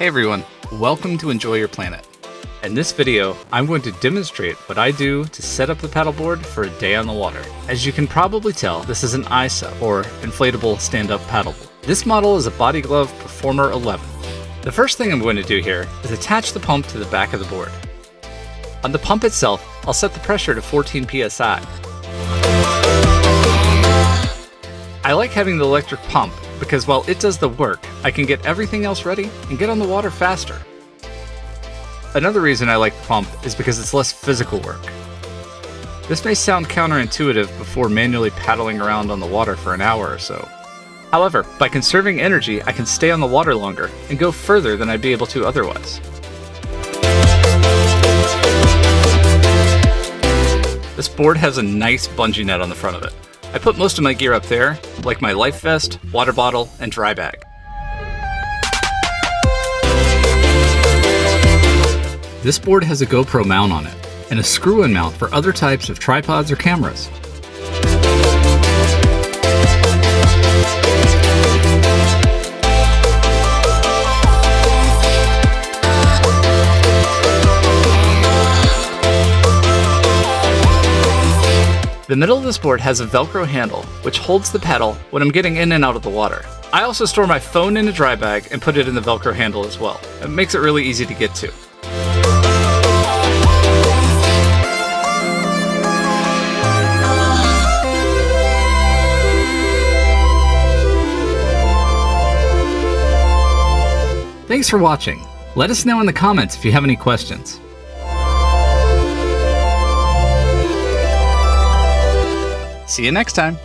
everyone, welcome to Enjoy Your Planet. In this video, I'm going to demonstrate what I do to set up the paddleboard for a day on the water. As you can probably tell, this is an iSUP, or inflatable stand-up paddleboard. This model is a Body Glove Performer 11. The first thing I'm going to do here is attach the pump to the back of the board. On the pump itself, I'll set the pressure to 14 psi. I like having the electric pump because while it does the work, I can get everything else ready and get on the water faster. Another reason I like the pump is because it's less physical work. This may sound counterintuitive before manually paddling around on the water for an hour or so. However, by conserving energy, I can stay on the water longer and go further than I'd be able to otherwise. This board has a nice bungee net on the front of it. I put most of my gear up there, like my life vest, water bottle, and dry bag. This board has a GoPro mount on it, and a screw-in mount for other types of tripods or cameras. The middle of this board has a Velcro handle, which holds the paddle when I'm getting in and out of the water. I also store my phone in a dry bag and put it in the Velcro handle as well. It makes it really easy to get to. Thanks for watching. Let us know in the comments if you have any questions. See you next time.